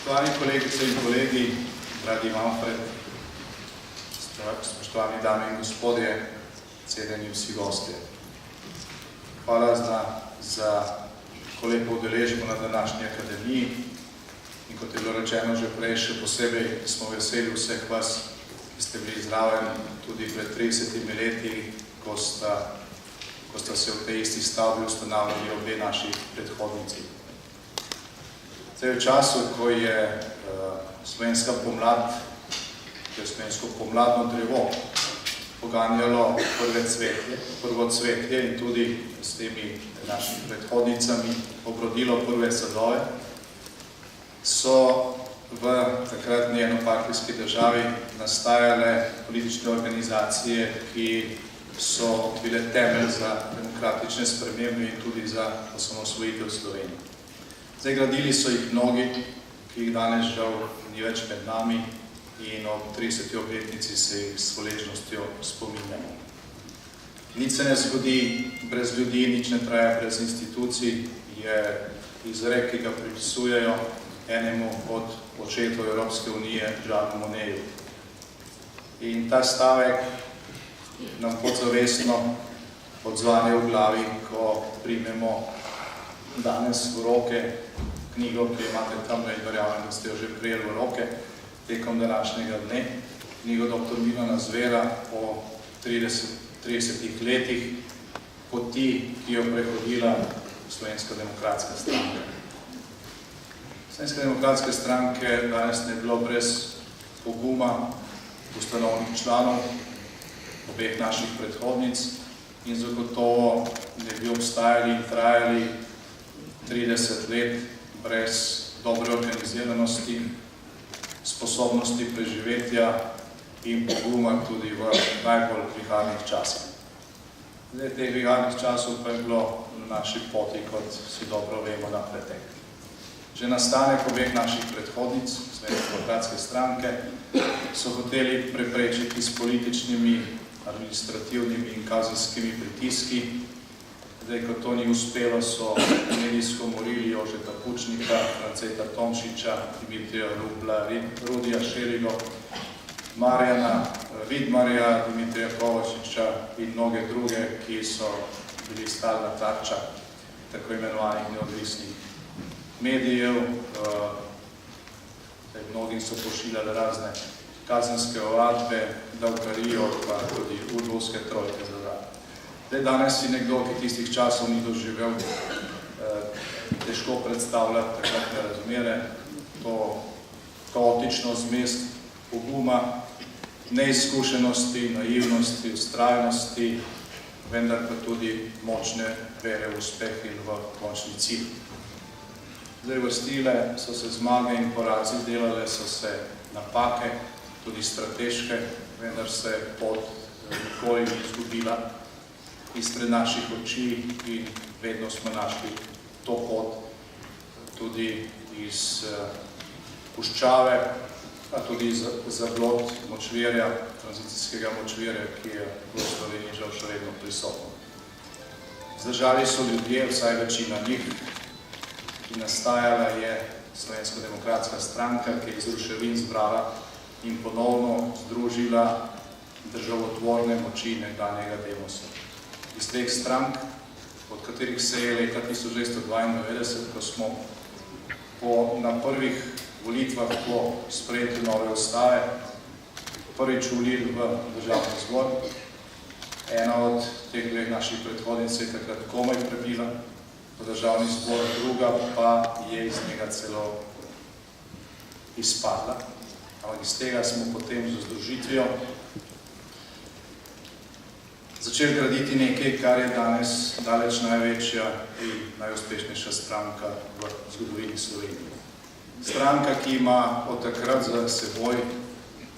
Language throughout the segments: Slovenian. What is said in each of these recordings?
Spoštovani kolegice in kolegi, dragi Manfred, spoštovani dame in gospodje, cenjeni vsi gostje. Hvala za tako lepo udeležbo na današnji akademiji in kot je bilo rečeno že prej, še posebej smo veseli vseh vas, ki ste bili zraven tudi pred 30 leti, ko sta se v tej isti stavbi ustanavljali obe naši predhodnici. V času, ko je slovenska pomlad, ko je slovensko pomladno drevo poganjalo prvo cvetje in tudi s temi našimi predhodnicami obrodilo prve sadove, so v takratni enopartijski državi nastajale politične organizacije, ki so bile temelj za demokratične spremembe in tudi za osamosvojitev Slovenije. Gradili so jih mnogi, ki jih danes žal ni več med nami in ob 30. obletnici se jih s hvaležnostjo spominjamo. Nič se ne zgodi brez ljudi, nič ne traja brez institucij, je izrek, ki ga pripisujejo enemu od očetov Evropske unije, Jeanu Monnetu. In ta stavek nam podzavestno odzvane v glavi, ko primemo danes v roke knjigo, ki imate tam, in verjamem, da ste jo že prijeli v roke tekom današnjega dne, knjigo dr. Milana Zvera o 30 letih poti, ki jo prehodila Slovenska demokratska stranka. Slovenska demokratske stranke danes ne bilo brez poguma ustanovnih članov, obeh naših predhodnic in zagotovo ne bi obstajali in trajali 30 let brez dobre organiziranosti, sposobnosti preživetja in poguma tudi v najbolj viharnih časih. Teh viharnih časov pa je bilo na naši poti, kot si dobro vemo, na pretek. Že nastanek obeh naših predhodnic, Slovenske demokratske stranke, so hoteli preprečiti s političnimi, administrativnimi in kazenskimi pritiski. Ko to ni uspelo, so medijsko morili Jožeta Pučnika, Franceta Tomšiča, Dimitrija Rupla, Rudija Šerigo, Marjana Vidmarja, Dimitrija Kovačiča in mnoge druge, ki so bili stalna tarča tako imenovanih neodvisnih medijev. Mnogi so pošiljali razne kazenske ovadbe, davkarijo, pa tudi udbovske trojke za zraven. Danes si nekdo, ki tistih časov ni doživel, težko predstavljati takratne razmere, to kaotično zmes poguma, neizkušenosti, naivnosti, vztrajnosti, vendar pa tudi močne vere v uspeh in v končni cilj. Vrstile so se zmage in porazi, delale so se napake, tudi strateške, vendar se pot nikoli ni izgubila izpred naših oči in vedno smo našli to pot tudi iz puščave, pa tudi zablod močvirja, tranzicijskega močvirja, ki je v Sloveniji žal še vedno prisotno. Zdržali so ljudje, vsaj večina njih, in nastajala je Slovenska demokratska stranka, ki je iz ruševin zbrala in ponovno združila državotvorne moči nekdanjega demosa. Iz teh strank, od katerih se je leta 1992, ko smo na prvih volitvah po sprejetju nove ustave prvič volili v državni zbor. Ena od teh dveh naših predhodnic je takrat komaj prebila v državni zbor, druga pa je iz njega celo izpadla. Ampak iz tega smo potem z združitvijo začeli graditi nekaj, kar je danes daleč največja in najuspešnejša stranka v zgodovini Slovenije. Stranka, ki ima od takrat za seboj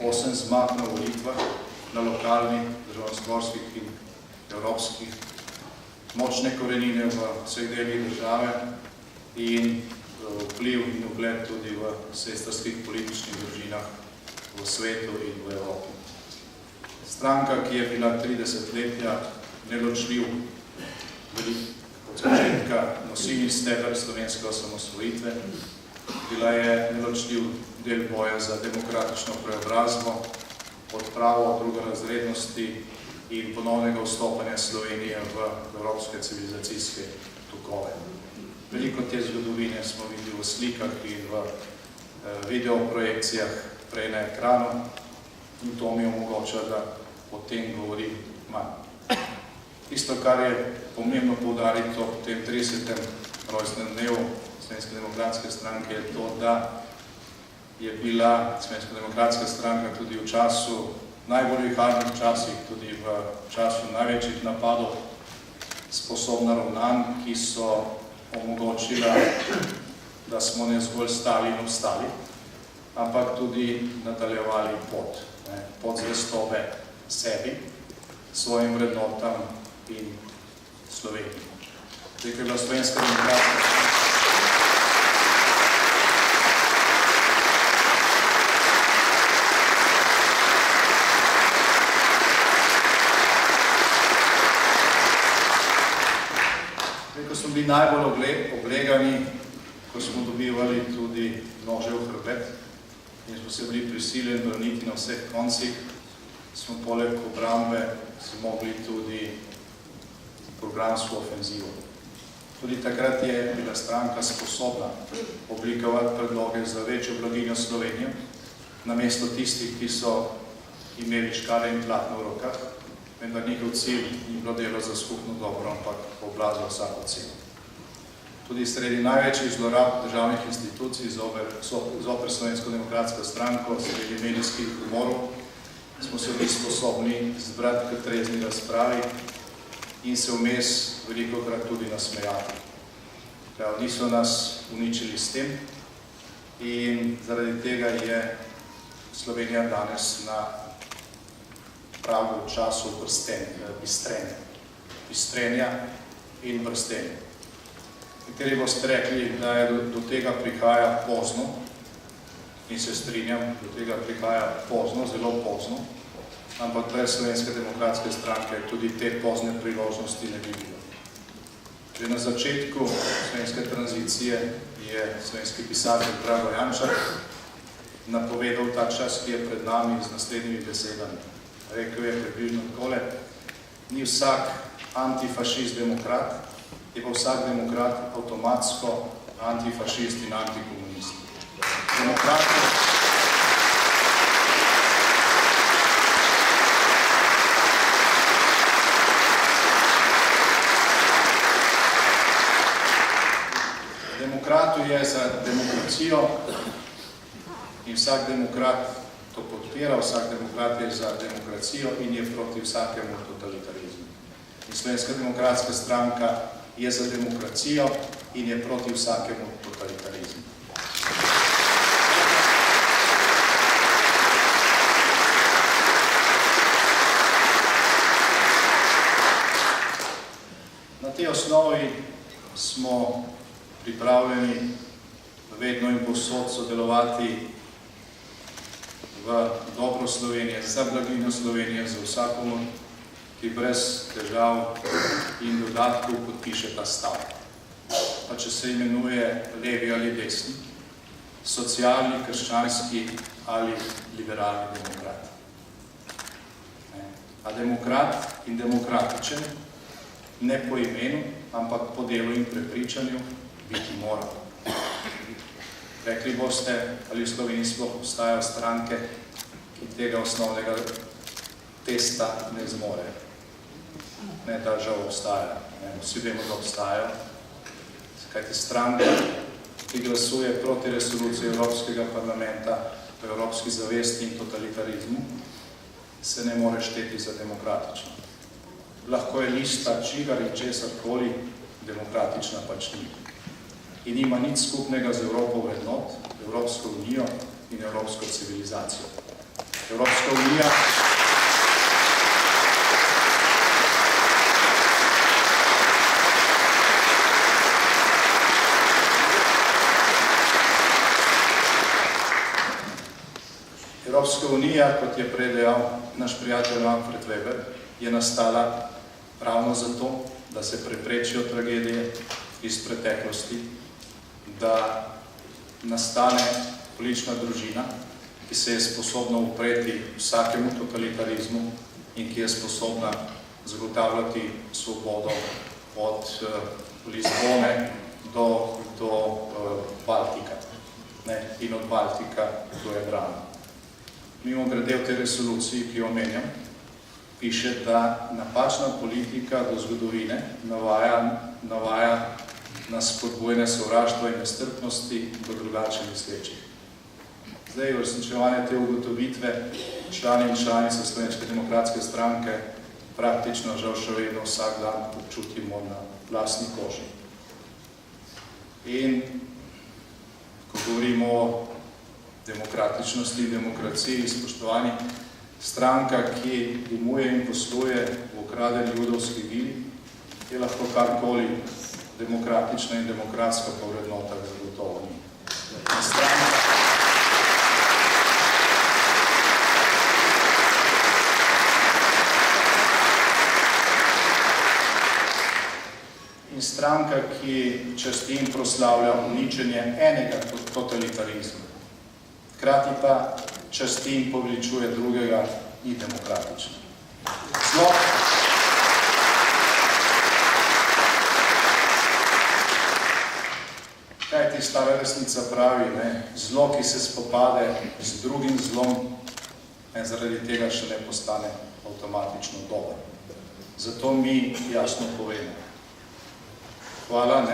8 zmag na volitvah, na lokalnih, državnozborskih in evropskih, močne korenine v vseh delih države in vpliv in ugled tudi v sestrskih političnih družinah v svetu in v Evropi. Stranka, ki je bila 30-letja neločljiv od začetka nosilni steber slovenske osamosvojitve, ki Bila je neločljiv del boja za demokratično preobrazbo, odpravo drugorazrednosti in ponovnega vstopanja Slovenije v evropske civilizacijske tokove. Veliko te zgodovine smo videli v slikah in v videoprojekcijah prej na ekranu in to mi omogoča, da o tem govorim manj. Tisto, kar je pomembno poudariti ob tem 30. rojstnem dnevu Slovenske demokratske stranke, je to, da je bila Slovenska demokratska stranka tudi v času najbolj viharnih časih, tudi v času največjih napadov, sposobna ravnanj, ki so omogočila, da smo ne zgolj stali in obstali, ampak tudi nadaljevali pot zvestobe sebi, svojim vrednotam in Sloveniji. Zdaj, ko je bila Slovenska demokratska stranka, ko smo bili najbolj oblegani, ko smo dobivali tudi nože v hrbet in smo se bili prisiljeni braniti na vseh koncih, smo poleg obrambe zmogli tudi programsko ofenzivo. Tudi takrat je bila stranka sposobna oblikovati predloge za večjo blaginjo Slovenije, namesto tistih, ki so imeli škare in platno v rokah, vendar njihov cilj ni bilo delo za skupno dobro, ampak oblast za vsako ceno. Tudi sredi največjih zlorab državnih institucij zoper Slovensko demokratsko stranko, sredi medijskih umorov, smo se bili sposobni zbrati k trezni razpravi in se vmes velikokrat tudi nasmejati. Niso nas uničili s tem in zaradi tega je Slovenija danes na pragu času bistrenja in brstenja. Nekateri boste rekli, da je do tega prihaja pozno in se strinjam, do tega prihaja pozno, zelo pozno, ampak brez Slovenske demokratske stranke tudi te pozne priložnosti ne bi bilo. Že na začetku slovenske tranzicije je slovenski pisatelj Drago Jančar napovedal ta čas, ki je pred nami z naslednjimi besedami. Rekel je približno takole: ni vsak antifašist demokrat, je pa vsak demokrat avtomatsko antifašist in antikomunist. Demokratu je za demokracijo in vsak demokrat to podpira, vsak demokrat je za demokracijo in je proti vsakemu totalitarizmu. In Slovenska demokratska stranka je za demokracijo in je proti vsakemu totalitarizmu. Na tej osnovi smo pripravljeni vedno in povsod sodelovati v dobro Slovenije, za blaginjo Slovenije, za vsakomu, ki brez težav in dodatkov podpiše ta stav. Pa če se imenuje levi ali desni, socialni, krščanski ali liberalni demokrat. A demokrat in demokratičen ne po imenu, ampak po delu in prepričanju biti mora. Rekli boste, ali v Sloveniji sploh obstajajo stranke, ki tega osnovnega testa ne zmorejo. Ne, da žal obstajajo. Vsi vemo, da obstajajo. Kajti stranka, ki glasuje proti resoluciji Evropskega parlamenta o evropski zavesti in totalitarizmu, se ne more šteti za demokratično. Lahko je lista čigar in česarkoli, demokratična pač ni. In nima nič skupnega z Evropo vrednot, Evropsko unijo in evropsko civilizacijo. Evropska unija Evropska unija, kot je prej dejal naš prijatelj Manfred Weber, je nastala ravno zato, da se preprečijo tragedije iz preteklosti, da nastane politična družina, ki se je sposobna upreti vsakemu totalitarizmu in ki je sposobna zagotavljati svobodo od Lizbone do Baltika in od Baltika do Jadrana. Mimogrede v tej resoluciji, ki jo omenjam, piše, da napačna politika do zgodovine navaja na spodbojne sovraštva in nestrpnosti do drugače mislečih. Zdaj, uresničevanje te ugotovitve člani in članice Slovenske demokratske stranke praktično žal še vedno vsak dan občutimo na lastni koži. In ko govorimo o demokratičnosti in demokraciji, spoštovani, stranka, ki domuje in posluje v ukradeni judovski vili, je lahko karkoli demokratična in demokratska povrednota zagotovo ni. In stranka, ki časti in proslavlja uničenje enega totalitarizma, hkrati pa časti in poveličuje drugega, ni demokratično. Zlo, kaj ti stara resnica pravi, zlo, ki se spopade z drugim zlom, zaradi tega še ne postane avtomatično dober. Zato mi jasno povemo, hvala,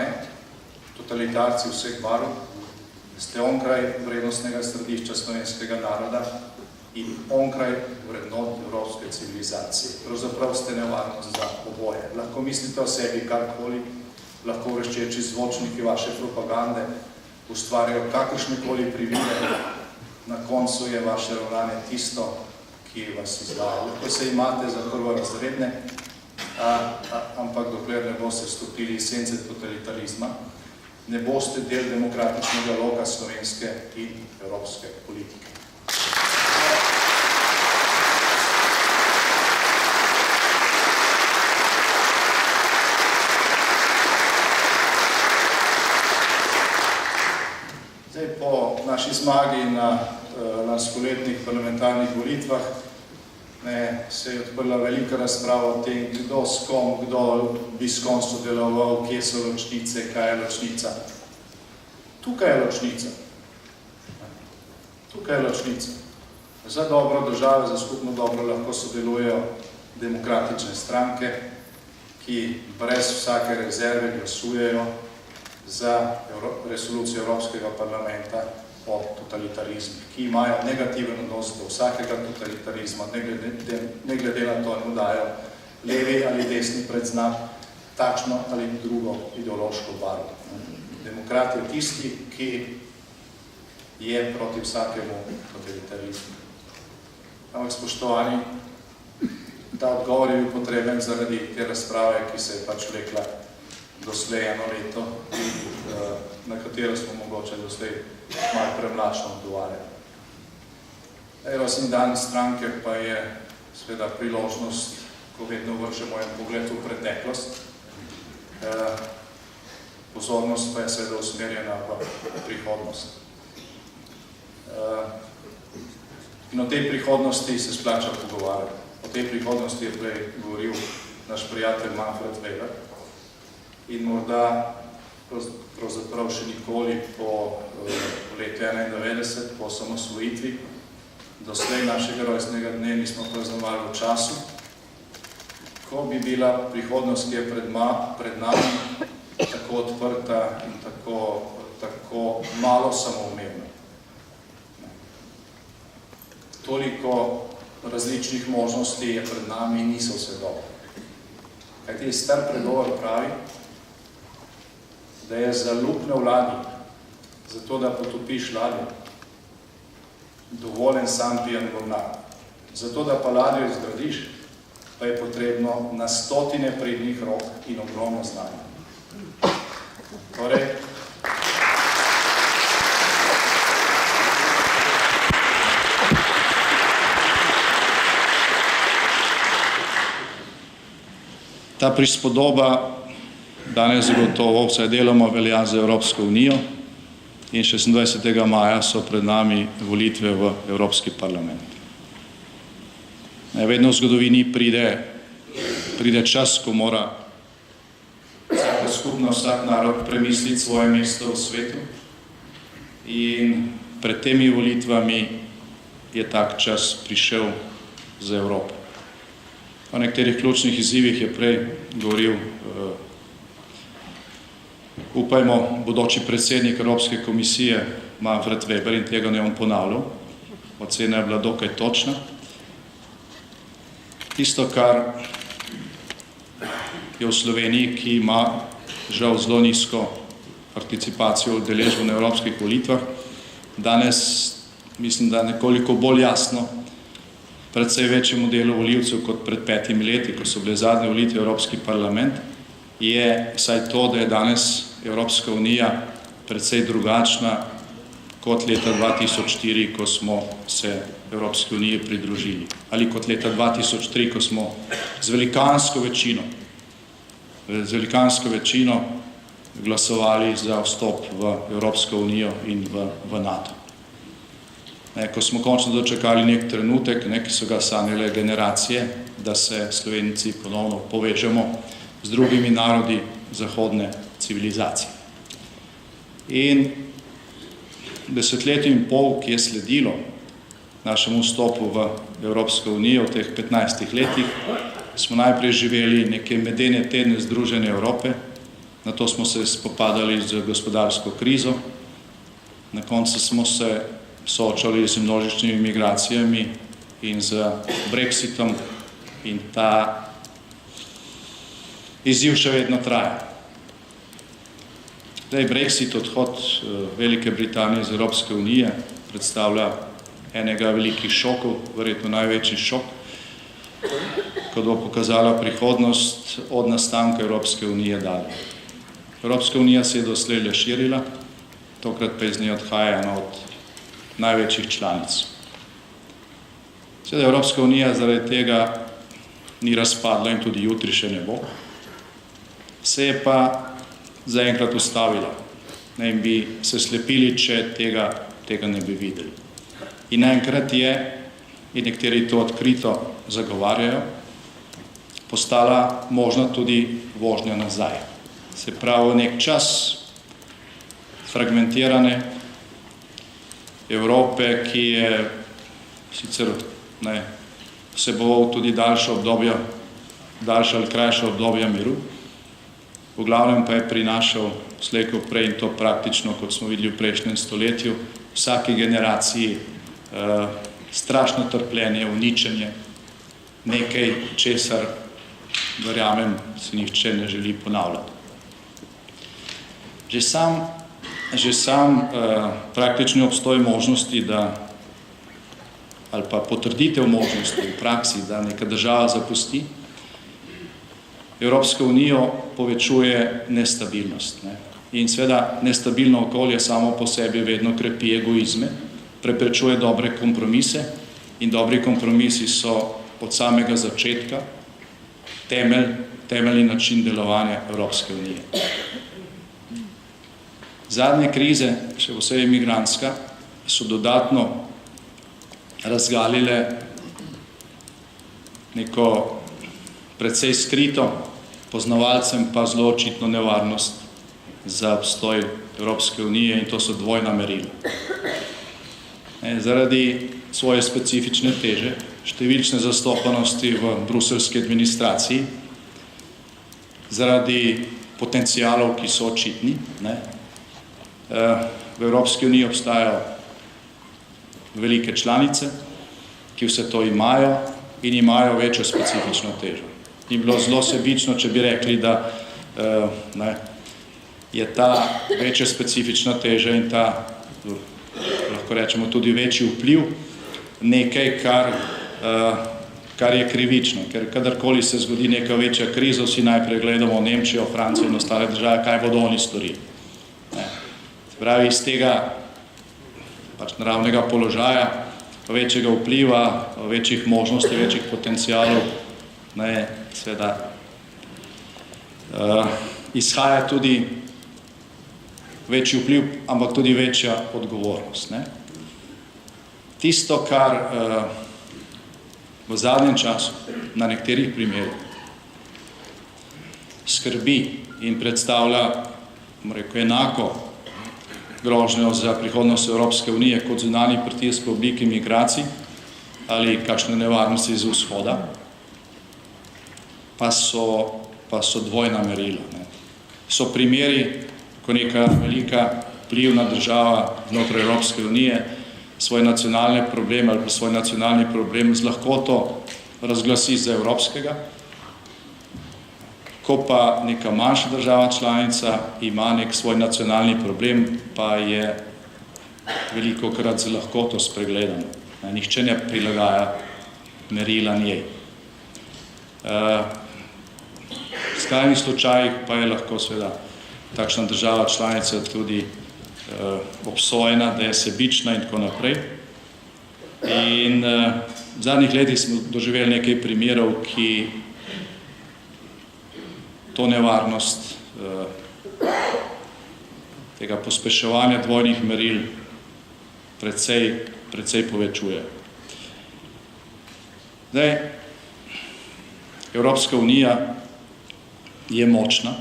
totalitarci vseh barv, ste onkraj vrednostnega središča slovenskega naroda in onkraj vrednot evropske civilizacije. Pravzaprav ste nevarnost za oboje. Lahko mislite o sebi karkoli, lahko vreščeči zvočniki vaše propagande ustvarjajo kakršnekoli privide, na koncu je vaše ravnanje tisto, ki vas izdaja. Lahko se imate za prvorazredne, ampak dokler ne boste stopili iz sence totalitarizma, ne boste del demokratičnega loka slovenske in evropske politike. Zdaj, po naši zmagi na lanskoletnih parlamentarnih volitvah se je odprla velika razprava o tem, kdo s kom, kdo bi s kom sodeloval, kje so ločnice, kaj je ločnica. Tukaj je ločnica. Tukaj je ločnica. Za dobro države, za skupno dobro lahko sodelujejo demokratične stranke, ki brez vsake rezerve glasujejo za resolucijo Evropskega parlamenta o totalitarizmu, ki imajo negativen odnos do vsakega totalitarizma, ne glede na to, da dajo levi ali desni predznak, takšno ali drugo ideološko barvo. Demokrat je tisti, ki je proti vsakemu totalitarizmu. Ampak, spoštovani, ta odgovor je bil potreben zaradi te razprave, ki se je pač vlekla doslej eno leto in na katero smo mogoče doslej malo premlačno odgovarjali. Rojstni dan stranke pa je seveda priložnost, ko vedno vržemo en pogled v preteklost. Pozornost pa je seveda usmerjena v prihodnost. In o tej prihodnosti se splača pogovarjati. O tej prihodnosti je prej govoril naš prijatelj Manfred Weber. In morda pravzaprav še nikoli po letu 1991, po osamosvojitvi, doslej našega rojstnega dne nismo praznovali v času, ko bi bila prihodnost, ki je pred nami, tako odprta in tako malo samoumevna. Toliko različnih možnosti je pred nami in niso vse dobro. Kajti star pregovor pravi, da je za luknje v ladji, zato da potopiš ladjo, dovoljen sam pijan mornar. Zato da pa ladjo izgradiš, pa je potrebno na stotine prednjih rok in ogromno znanja. Torej, ta prispodoba danes zagotovo vsaj deloma velja za Evropsko unijo in 26. maja so pred nami volitve v Evropski parlament. Vedno v zgodovini pride čas, ko mora vsaka skupnost, vsak narod premisliti svoje mesto v svetu, in pred temi volitvami je tak čas prišel za Evropo. O nekaterih ključnih izzivih je prej govoril upajmo bodoči predsednik Evropske komisije Manfred Weber, in tega ne bom ponavljal. Ocena je bila dokaj točna. Tisto, kar je v Sloveniji, ki ima žal zelo nizko participacijo v udeležbo na evropskih volitvah, danes mislim, da nekoliko bolj jasno predvsej večjemu delu volivcev kot pred 5 leti, ko so bile zadnje volitve v Evropski parlament, je vsaj to, da je danes Evropska unija precej drugačna kot leta 2004, ko smo se Evropske unije pridružili, ali kot leta 2003, ko smo z velikansko večino glasovali za vstop v Evropsko unijo in v NATO. Ko smo končno dočekali nek trenutek, ki so ga sanjale generacije, da se Slovenci ponovno povežemo z drugimi narodi zahodne civilizacije. In desetletje in pol, ki je sledilo našemu vstopu v Evropsko unijo v teh 15 letih, smo najprej živeli neke medene tedne Združene Evrope, nato smo se spopadali z gospodarsko krizo, na koncu smo se soočali z množičnimi migracijami in z Brexitom, in ta izziv še vedno traja. Brexit, odhod Velike Britanije iz Evropske unije, predstavlja enega velikih šokov, verjetno največji šok, ko bo pokazala prihodnost od nastanka Evropske unije dalje. Evropska unija se je doslej le širila, tokrat pa iz nje odhaja ena od največjih članic. Seveda Evropska unija zaradi tega ni razpadla in tudi jutri še ne bo. Se je pa zaenkrat ustavila, in bi se slepili, če tega ne bi videli. In naenkrat je, in nekateri to odkrito zagovarjajo, postala možna tudi vožnja nazaj. Se pravi, nek čas fragmentirane Evrope, ki je sicer vseboval tudi daljša ali krajša obdobja miru, v glavnem pa je prinašal slej ko prej, in to praktično, kot smo videli v prejšnjem stoletju, vsaki generaciji strašno trpljenje, uničenje, nekaj, česar, verjamem, se nihče ne želi ponavljati. Že sam praktični obstoj možnosti, ali pa potrditev možnosti v praksi, da neka država zapusti Evropsko unijo, povečuje nestabilnost. In seveda nestabilno okolje samo po sebi vedno krepi egoizme, preprečuje dobre kompromise, in dobri kompromisi so od samega začetka temeljni način delovanja Evropske unije. Zadnje krize, še posebej migrantska, so dodatno razgalile neko precej skrito, poznavalcem pa zelo očitno nevarnost za obstoj Evropske unije, in to so dvojna merila. Zaradi svoje specifične teže, številčne zastopanosti v bruseljski administraciji, zaradi potencialov, ki so očitni, v Evropski uniji obstajajo velike članice, ki vse to imajo in imajo večjo specifično težo. Ni bilo zelo sebično, če bi rekli, da je ta večja specifična teža in ta, lahko rečemo, tudi večji vpliv nekaj, kar je krivično. Ker kadarkoli se zgodi neka večja kriza, vsi najprej gledamo Nemčijo, Francijo in ostale države, kaj bodo oni storili. Pravi, iz tega naravnega položaja, večjega vpliva, večjih možnosti, večjih potencialov, seveda izhaja tudi večji vpliv, ampak tudi večja odgovornost. Ne? Tisto, kar v zadnjem času na nekaterih primerih skrbi in predstavlja enako grožnjo za prihodnost Evropske unije kot zunanji pritisk v obliki migracij ali kakšne nevarnosti iz vzhoda, pa so dvojna merila. Ne. So primeri, ko neka velika vplivna država znotraj Evropske unije svoj nacionalne probleme ali pa svoj nacionalni problem z lahkoto razglasi za evropskega, ko pa neka manjša država članica ima nek svoj nacionalni problem, pa je velikokrat z lahkoto spregledan. Nihče ne prilagaja merila njej. V skrajnih slučajih pa je lahko seveda takšna država članica tudi obsojena, da je sebična in tako naprej. In v zadnjih letih smo doživeli nekaj primerov, ki to nevarnost tega pospeševanja dvojnih meril precej povečuje. Zdaj, Evropska unija je močna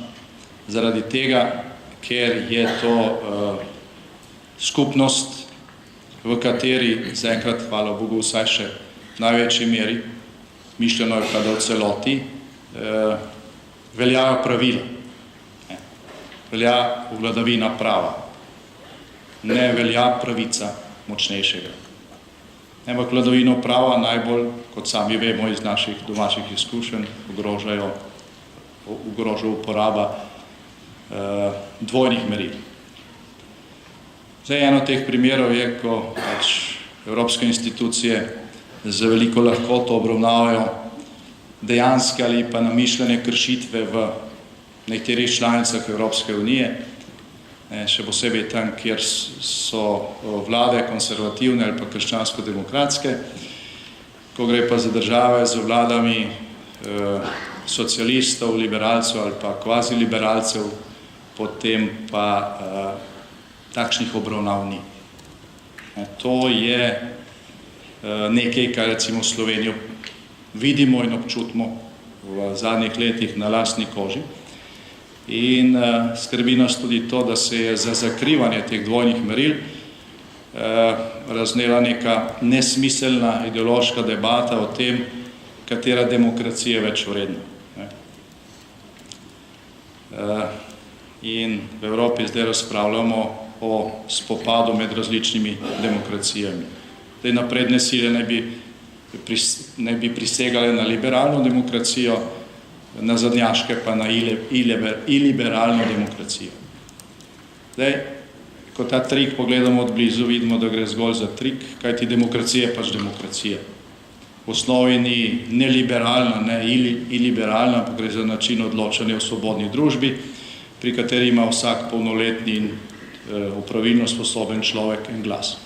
zaradi tega, ker je to skupnost, v kateri zaenkrat, hvala Bogu, vsaj še v največji meri, mišljeno je pa, da v celoti, veljajo pravila. Velja vladavina prava. Ne velja pravica močnejšega. Ampak vladavino prava najbolj, kot sami vemo iz naših domačih izkušenj, ogroža uporaba dvojnih meril. Zdaj, eno od teh primerov je, ko evropske institucije z veliko lahkoto obravnavajo dejanske ali pa namišljene kršitve v nekaterih članicah Evropske unije, še posebej tam, kjer so vlade konservativne ali pa krščansko-demokratske, ko gre pa za države z vladami socialistov, liberalcev ali pa kvaziliberalcev, potem pa takšnih obravnav ni. To je nekaj, kar recimo Slovenijo vidimo in občutimo v zadnjih letih na lastni koži. In skrbi nas tudi to, da se je za zakrivanje teh dvojnih meril raznela neka nesmiselna ideološka debata o tem, katera demokracija je več vredna. In v Evropi zdaj razpravljamo o spopadu med različnimi demokracijami. Zdaj, napredne sile ne bi prisegale na liberalno demokracijo, na zadnjaške pa na iliberalno demokracijo. Zdaj, ko ta trik pogledamo od blizu, vidimo, da gre zgolj za trik, kajti demokracija je pač demokracija. V osnovi ni ne liberalna, ne iliberalna, pa gre za način odločanja v svobodni družbi, pri kateri ima vsak polnoletni in opravilno sposoben človek en glas.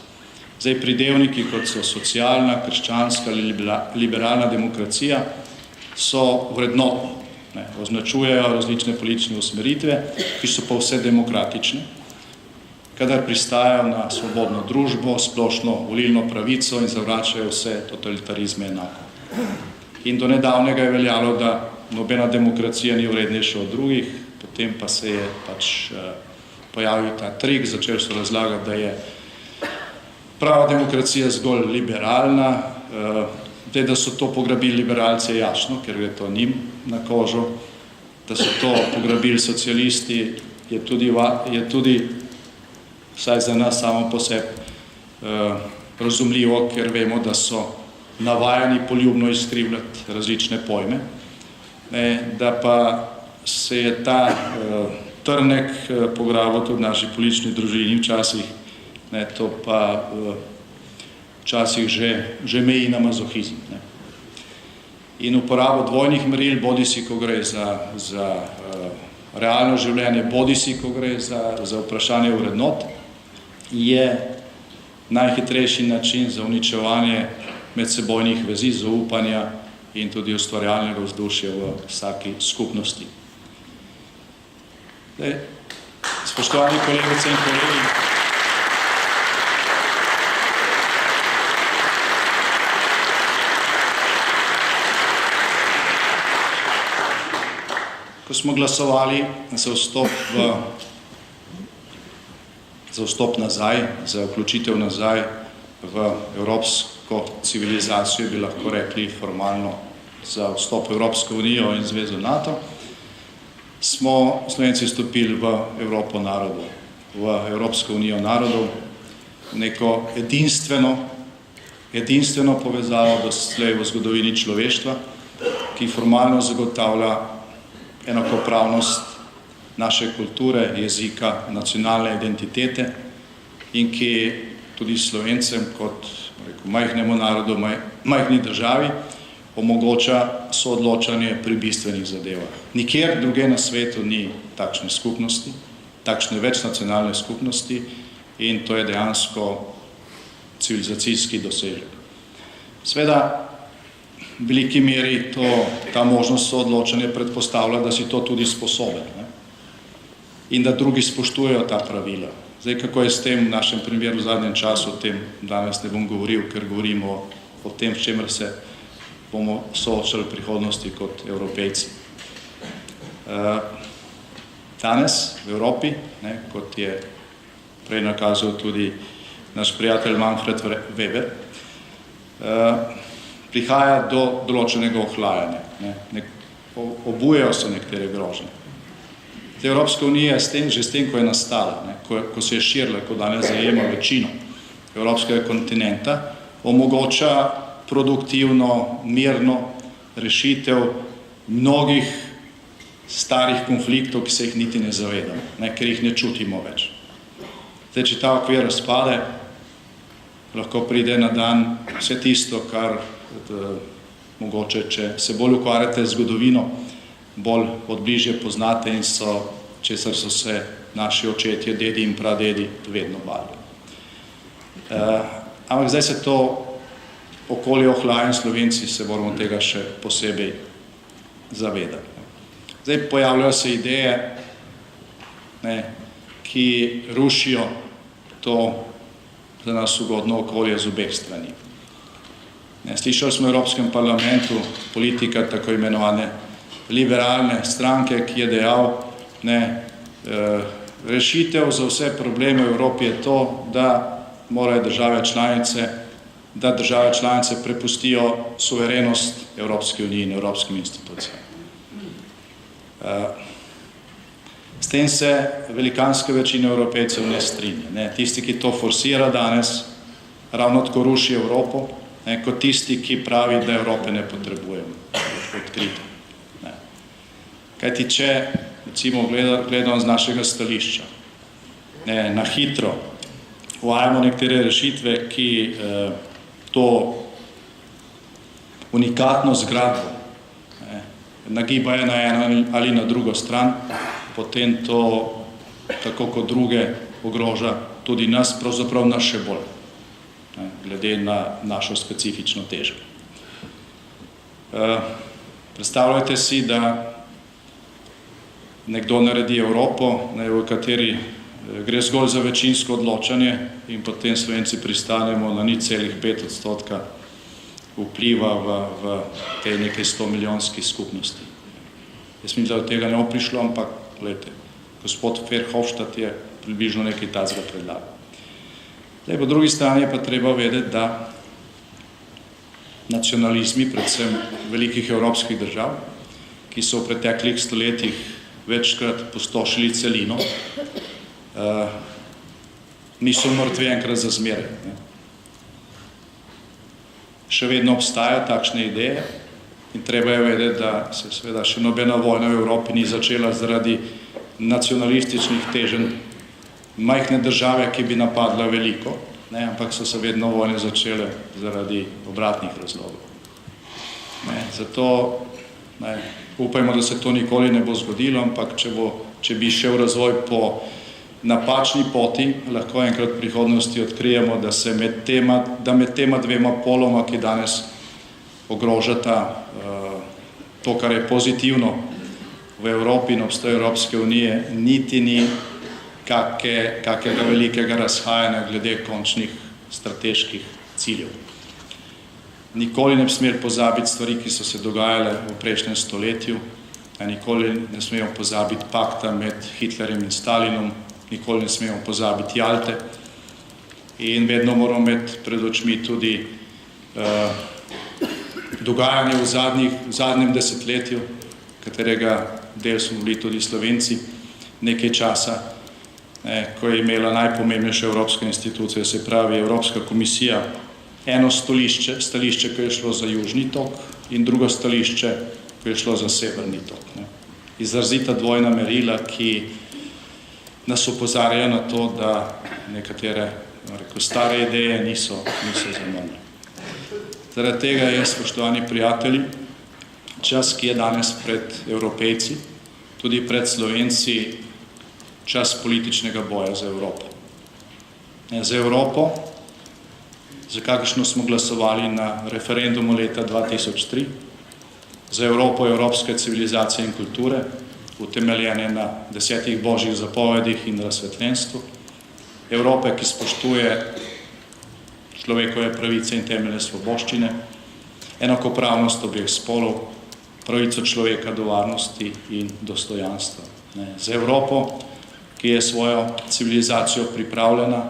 Zdaj, pridevniki, kot so socialna, krščanska ali liberalna demokracija, so vrednotni, označujejo različne politične usmeritve, ki so pa vse demokratične, kadar pristajajo na svobodno družbo, splošno volilno pravico in zavračajo vse totalitarizme enako. In do nedavnega je veljalo, da nobena demokracija ni vrednejša od drugih, potem pa se je pač pojavil ta trik, začeli so razlagati, da je prava demokracija zgolj liberalna, da so to pograbili liberalce, jasno, ker je to njim na kožo, da so to pograbili socialisti, je tudi vsaj za nas samo po sebi razumljivo, ker vemo, da so navajeni poljubno izkrivljati različne pojme, da pa se je ta trnek pograbil tudi v naši politični družini včasih, to pa včasih že meji na mazohizem. In uporabo dvojnih meril, bodisi ko gre za realno življenje, bodisi ko gre za vprašanje vrednot, je najhitrejši način za uničevanje medsebojnih vezi, zaupanja in tudi ustvarjalnega vzdušja v vsaki skupnosti. S Spoštovani kolegice in kolegi, ko smo glasovali za vstop nazaj, za vključitev nazaj v evropsko civilizacijo, bi lahko rekli formalno za vstop v Evropsko unijo in zvezo NATO, smo Slovenci vstopili v Evropo narodov, v Evropsko unijo narodov, neko edinstveno povezavo doslej v zgodovini človeštva, ki formalno zagotavlja enakopravnost naše kulture, jezika, nacionalne identitete in ki tudi Slovencem kot majhnemu narodu, majhni državi omogoča soodločanje pri bistvenih zadevah. Nikjer druge na svetu ni takšne skupnosti, takšne večnacionalne skupnosti in to je dejansko civilizacijski dosežek. Sveda, v veliki meri ta možnost soodločanja predpostavlja, da si to tudi sposoben, ne? In da drugi spoštujejo ta pravila. Zdaj, kako je s tem v našem primeru v zadnjem času, o tem danes ne bom govoril, ker govorimo o tem, s čemer se bomo soočali v prihodnosti kot Evropejci. Danes v Evropi, ne, kot je prej nakazal tudi naš prijatelj Manfred Weber, prihaja do določenega ohlajanja. Obujajo se nekatere grožnje. Evropska unija že s tem, ko je nastala, ne, ko se je širila, ko danes zajema večino evropskega kontinenta, omogoča produktivno, mirno rešitev mnogih starih konfliktov, ki se jih niti ne zavedamo, ne, ker jih ne čutimo več. Zdaj, če ta okvir razpade, lahko pride na dan vse tisto, kar mogoče, če se bolj ukvarjate z zgodovino, bolj odbližje poznate in česar so se naši očetje, dedi in pradedi vedno bali. Ampak zdaj se to okolje ohlaja in Slovenci se moramo tega še posebej zavedati. Zdaj pojavljajo se ideje, ne, ki rušijo to za nas ugodno okolje z obeh strani. Slišali smo v Evropskem parlamentu politika tako imenovane liberalne stranke, ki je dejal, rešitev za vse probleme v Evropi je to, da morajo države članice prepustijo suverenost Evropske unije in evropskim institucijam. S tem se velikanska večina Evropejcev ne strinja. Ne. Tisti, ki to forsira danes, ravno tako ruši Evropo, ne, kot tisti, ki pravi, da Evrope ne potrebujemo. Odkrito. Ne. Kajti, če recimo gledamo z našega stališča, ne, na hitro uvajamo nekatere rešitve, ki to unikatno zgradbo nagibajo na eno ali na drugo stran, potem to, tako kot druge, ogroža tudi nas, pravzaprav nas še bolj, glede na našo specifično težo. Predstavljajte si, da nekdo naredi Evropo, v kateri gre zgolj za večinsko odločanje in potem Slovenci pristanemo na 0,5% vpliva v tej nekaj 100-milijonski skupnosti. Jaz mislim, da od tega ne bo prišlo, ampak gledajte, gospod Verhofstadt je približno nekaj tazga predlagal. Zdaj, po drugi strani je pa treba vedeti, da nacionalizmi, predvsem velikih evropskih držav, ki so v preteklih stoletjih večkrat pustošili celino, niso mrtvi enkrat za zmeraj. Še vedno obstajajo takšne ideje in treba je vedeti, da se seveda še nobena vojna v Evropi ni začela zaradi nacionalističnih teženj majhne države, ki bi napadla veliko, ne, ampak so se vedno vojne začele zaradi obratnih razlogov. Zato upajmo, da se to nikoli ne bo zgodilo, ampak če bi šel razvoj po napačni poti, lahko enkrat v prihodnosti odkrijemo, da med tema dvema poloma, ki danes ogrožata to, kar je pozitivno v Evropi in obstoju Evropske unije, niti ni kakega velikega razhajanja glede končnih strateških ciljev. Nikoli ne bi smeli pozabiti stvari, ki so se dogajale v prejšnjem stoletju, nikoli ne smemo pozabiti pakta med Hitlerjem in Stalinom, nikoli ne smemo pozabiti Jalte in vedno moramo imeti pred očmi tudi dogajanje v zadnjem desetletju, katerega del smo bili tudi Slovenci nekaj časa, ko je imela najpomembnejša evropska institucija, se pravi Evropska komisija, eno stališče, ko je šlo za južni tok in drugo stališče, ko je šlo za severni tok. Izrazita dvojna merila, ki nas opozarjajo na to, da nekatere stare ideje niso zamrle. Zaradi tega je, spoštovani prijatelji, čas, ki je danes pred Evropejci, tudi pred Slovenci, čas političnega boja za Evropo. Za Evropo, za kakršno smo glasovali na referendumu leta 2003, za Evropo evropske civilizacije in kulture, utemeljene na 10 božjih zapovedih in razsvetljenstvu, Evrope, ki spoštuje človekove pravice in temeljne svoboščine, enakopravnost obeh spolov, pravico človeka do varnosti in dostojanstva. Za Evropo, ki je svojo civilizacijo pripravljena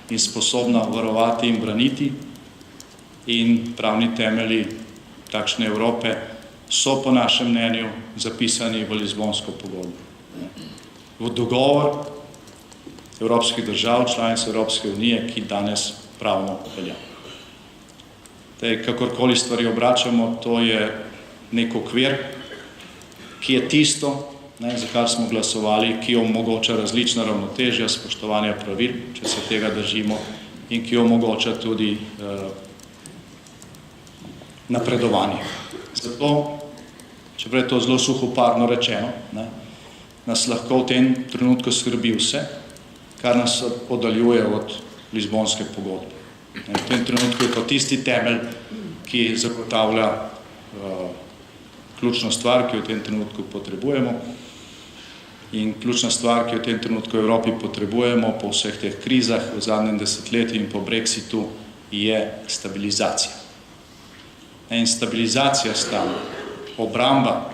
in sposobna varovati in braniti, in pravni temelji takšne Evrope so po našem mnenju zapisani v Lizbonsko pogodbo. V dogovor evropskih držav, članic Evropske unije, ki danes pravno velja. Kakorkoli stvari obračamo, to je nek okvir, ki je tisto, za kar smo glasovali, ki omogoča različna ravnotežja, spoštovanja pravil, če se tega držimo, in ki omogoča tudi napredovanje. Zato, čeprav je to zelo suhoparno rečeno, nas lahko v tem trenutku skrbi vse, kar nas oddaljuje od Lizbonske pogodbe. V tem trenutku je to tisti temelj, ki zagotavlja ključno stvar, ki v tem trenutku potrebujemo. In ključna stvar, ki v tem trenutku v Evropi potrebujemo po vseh teh krizah v zadnjem desetletju in po Brexitu, je stabilizacija. In stabilizacija stane, obramba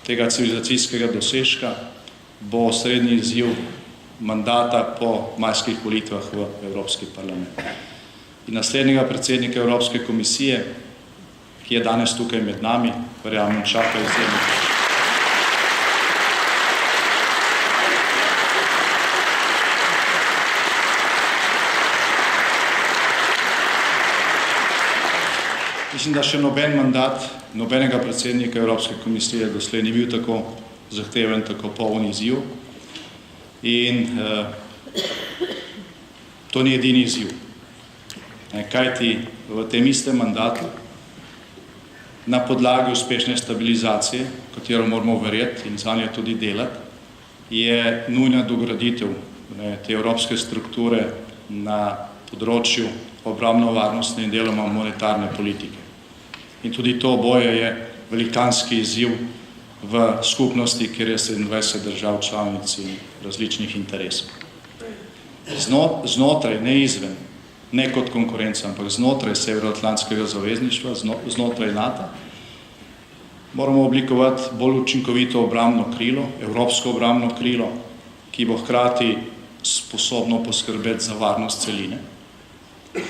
tega civilizacijskega dosežka bo osrednji izziv mandata po majskih volitvah v Evropski parlament. In naslednjega predsednika Evropske komisije, ki je danes tukaj med nami, verjamem, čaka izjemno. Mislim, da še noben mandat, nobenega predsednika Evropske komisije doslej ni bil tako zahteven, tako poln izziv. In to ni edini izziv. Kajti v tem istem mandatu, na podlagi uspešne stabilizacije, katero moramo verjeti in zanje tudi delati, je nujna dograditev te evropske strukture na področju obrambno-varnostne in deloma monetarne politike. In tudi to oboje je velikanski izziv v skupnosti, kjer je 27 držav članic in različnih interesov. Znotraj, ne izven, ne kot konkurenca, ampak znotraj Severnoatlantskega zavezništva, znotraj NATO, moramo oblikovati bolj učinkovito obrambno krilo, evropsko obrambno krilo, ki bo hkrati sposobno poskrbeti za varnost celine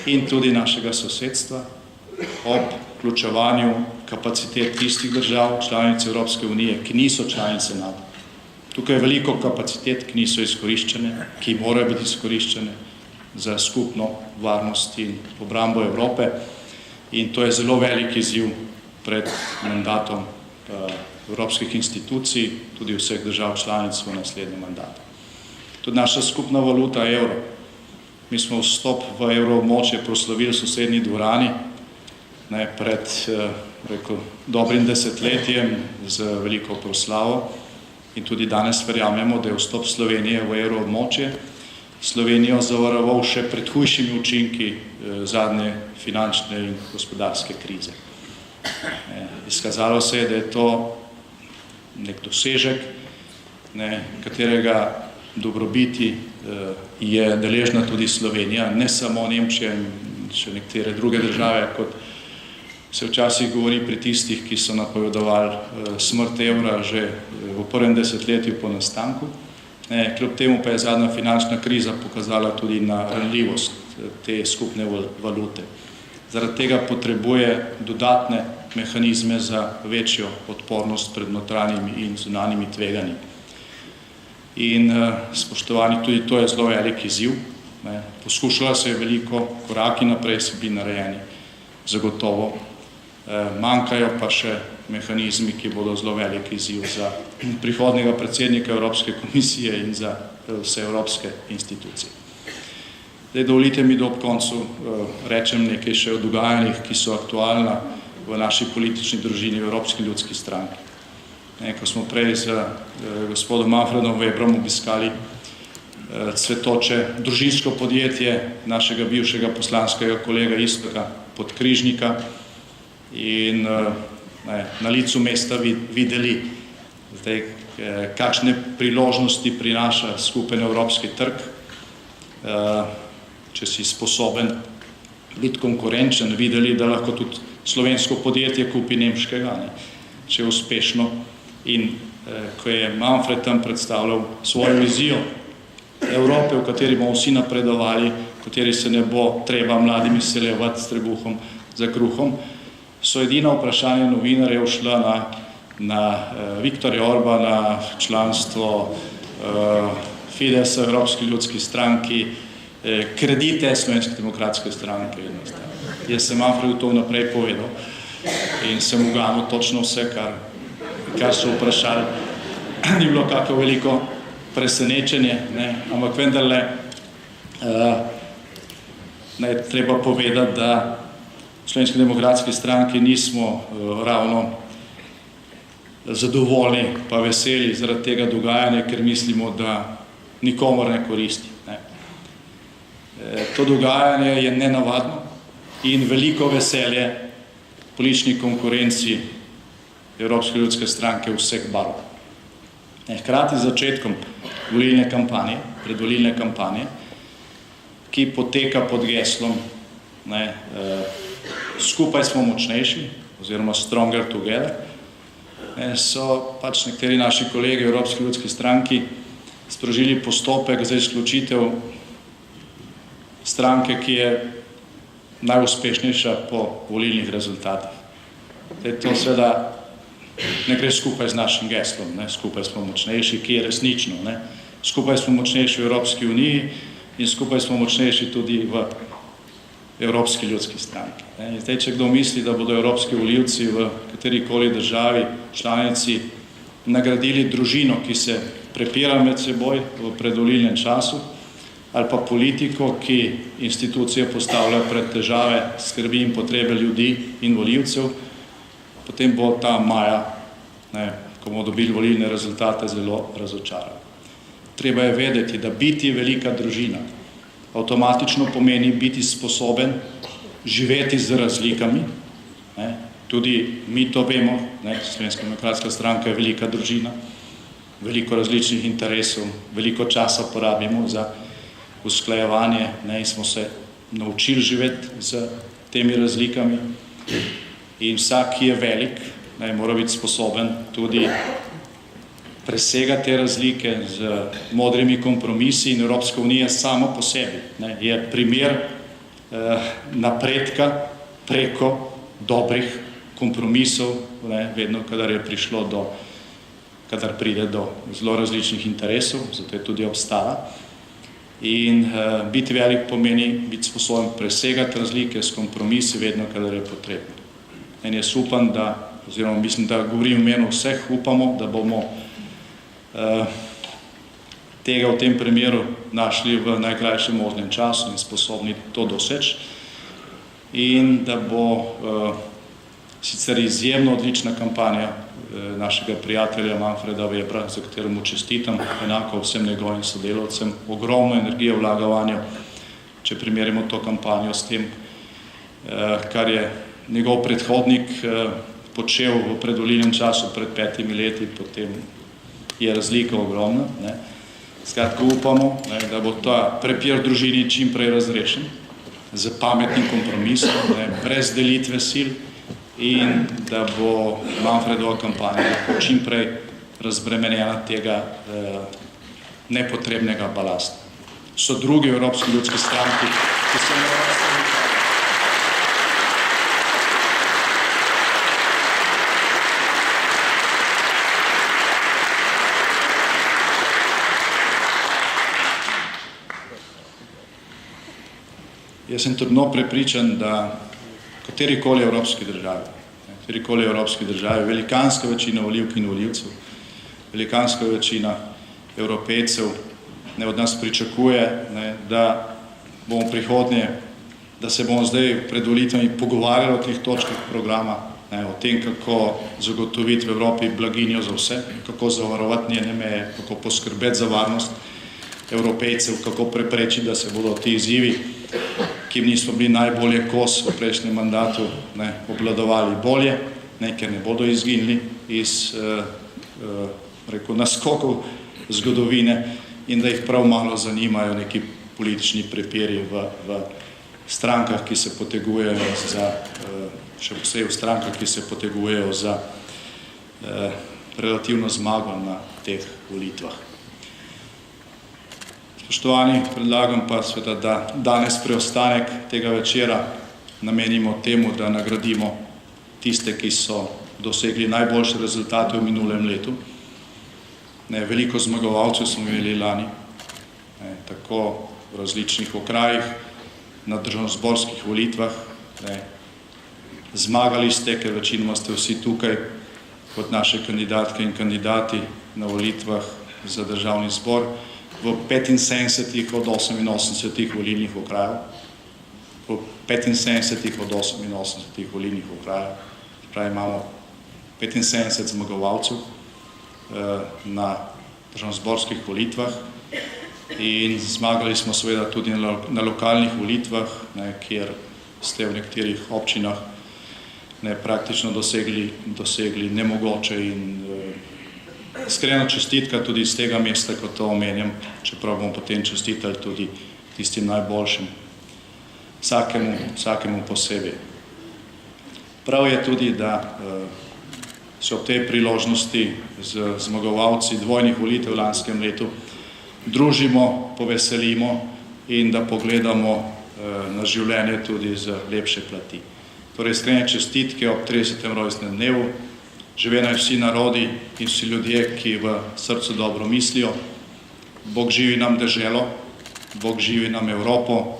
in tudi našega sosedstva ob vključevanju kapacitet tistih držav, članic Evropske unije, ki niso članice NATO. Tukaj je veliko kapacitet, ki niso izkoriščene, ki morajo biti izkoriščene za skupno varnost in obrambo Evrope. In to je zelo velik izziv pred mandatom evropskih institucij, tudi vseh držav članic v naslednjem mandatu. Tudi naša skupna valuta evro. Mi smo vstop v evroobmočje proslavili v sosednji dvorani pred dobrim desetletjem z veliko proslavo in tudi danes verjamemo, da je vstop Slovenije v evroobmočje Slovenijo zavaroval še pred hujšimi učinki zadnje finančne in gospodarske krize. Izkazalo se je, da je to nek dosežek, katerega dobrobiti je deležna tudi Slovenija, ne samo Nemčija in še nekatere druge države, kot se včasih govori pri tistih, ki so napovedovali smrt evra že v prvem desetletju po nastanku. Kljub temu pa je zadnja finančna kriza pokazala tudi na ranljivost te skupne valute. Zaradi tega potrebuje dodatne mehanizme za večjo odpornost pred notranjimi in zunanjimi tveganji. In spoštovani, tudi to je zelo velik izziv. Poskušala se je veliko, koraki naprej so bili narejeni, zagotovo. Manjkajo pa še mehanizmi, ki bodo zelo velik izziv za prihodnjega predsednika Evropske komisije in za vse evropske institucije. Zdaj, dovolite mi, da ob koncu rečem nekaj še o dogajanjih, ki so aktualna v naši politični družini v Evropski ljudski stranki. Ko smo prej z gospodom Manfredom Webrom obiskali cvetoče družinsko podjetje našega bivšega poslanskega kolega Iztoka Podkrižnika in na licu mesta videli, kakšne priložnosti prinaša skupen evropski trg, če si sposoben biti konkurenčen, videli, da lahko tudi slovensko podjetje kupi nemškega, če je uspešno. In ko je Manfred tam predstavljal svojo vizijo Evrope, v kateri bomo vsi napredovali, v kateri se ne bo treba mladim izseljevati s trebuhom za kruhom, so edina vprašanja novinarjev šla na Viktorja Orbana, članstvo Fidesa v Evropski ljudski stranki, kredite Slovenske demokratske stranke. Jaz sem Manfredu to vnaprej povedal in sem uganil točno vse, kar so vprašali. Ni bilo kako veliko presenečenje, ampak vendarle treba povedati, da v Slovenski demokratski stranki nismo ravno zadovoljni pa veseli zaradi tega dogajanja, ker mislimo, da nikomor ne koristi. To dogajanje je nenavadno in veliko veselje politični konkurenci Evropske ljudske stranke vseh barv. Hkrati z začetkom volilne kampanje, predvolilne kampanje, ki poteka pod geslom skupaj smo močnejši, oziroma stronger together, so pač nekateri naši kolegi v Evropski ljudski stranki sprožili postopek za izključitev stranke, ki je najuspešnejša po volilnih rezultatih. To seveda ne gre skupaj z našim geslom, skupaj smo močnejši, ki je resnično. Skupaj smo močnejši v Evropski uniji in skupaj smo močnejši tudi v Evropski ljudski stranki. Zdaj, če kdo misli, da bodo evropski volivci v katerikoli državi, članici, nagradili družino, ki se prepira med seboj v predvolilnem času, ali pa politiko, ki institucije postavlja pred težave, skrbi in potrebe ljudi in volivcev, potem bo ta maja, ko bomo dobili volilne rezultate, zelo razočaran. Treba je vedeti, da biti velika družina avtomatično pomeni biti sposoben živeti z razlikami. Tudi mi to vemo, Slovenska demokratska stranka je velika družina, veliko različnih interesov, veliko časa porabimo za usklajevanje in smo se naučili živeti z temi razlikami. In vsak, ki je velik, mora biti sposoben tudi presegati te razlike z modrimi kompromisi in Evropska unija sama po sebi je primer napredka preko dobrih kompromisov, vedno, kadar pride do zelo različnih interesov, zato je tudi obstala. In biti velik pomeni biti sposoben presegati razlike s kompromisi, vedno, kadar je potrebno. In jaz upam, oziroma mislim, da govorim v imenu vseh, upamo, da bomo tega v tem primeru našli v najkrajšem možnem času in sposobni to doseči. In da bo sicer izjemno odlična kampanja našega prijatelja Manfreda Webra, za kateremu čestitam, enako vsem njegovim sodelavcem, ogromno energije vlaga vanjo, če primerjamo to kampanjo s tem, kar je njegov predhodnik počel v predvolilnem času pred 5 leti, potem je razlika ogromna. Skratka, upamo, da bo ta prepir v družini čim prej razrešen, z pametnim kompromisom, brez delitve sil in da bo Manfredova kampanja lahko čim prej razbremenjena tega nepotrebnega balasta. So drugi Evropski ljudski stranki, ki so Jaz sem trdno prepričan, da katerikoli evropski državi, velikanska večina volivk in volivcev, velikanska večina Evropejcev od nas pričakuje, da bomo prihodnje, da se bomo zdaj pred volitvami pogovarjali o teh točkah programa, o tem, kako zagotoviti v Evropi blaginjo za vse, kako zavarovati njene meje, kako poskrbeti za varnost Evropejcev, kako preprečiti, da se bodo ti izzivi, ki jim nismo bili najbolje kos v prejšnjem mandatu, obvladovali bolje, ker ne bodo izginili iz naskokov zgodovine in da jih prav malo zanimajo neki politični prepiri v strankah, ki se potegujejo za, še posebej v strankah, ki se potegujejo za relativno zmago na teh volitvah. Spoštovani, predlagam pa seveda, da danes preostanek tega večera namenimo temu, da nagradimo tiste, ki so dosegli najboljše rezultate v minulem letu. Veliko zmagovalcev smo imeli lani, tako v različnih okrajih, na državnozborskih volitvah. Zmagali ste, ker večinoma ste vsi tukaj kot naše kandidatke in kandidati na volitvah za državni zbor, v 75 od 88 volilnih okrajev, v 75 od 88 volilnih okrajev, pravi imamo 75 zmagovalcev na državnozborskih volitvah in zmagali smo seveda tudi na lokalnih volitvah, kjer ste v nekaterih občinah praktično dosegli nemogoče in iskrena čestitka tudi iz tega mesta, kot to omenjam, čeprav bomo potem čestitali tudi tistim najboljšim, vsakemu posebej. Prav je tudi, da se ob tej priložnosti z zmagovalci dvojnih volitev v lanskem letu družimo, poveselimo in da pogledamo na življenje tudi z lepše plati. Torej, iskrene čestitke ob 30. rojstnem dnevu. Žive naj vsi narodi in vsi ljudje, ki v srcu dobro mislijo. Bog živi nam deželo, Bog živi nam Evropo,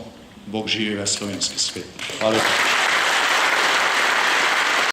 Bog živi ves slovenski svet. Hvala.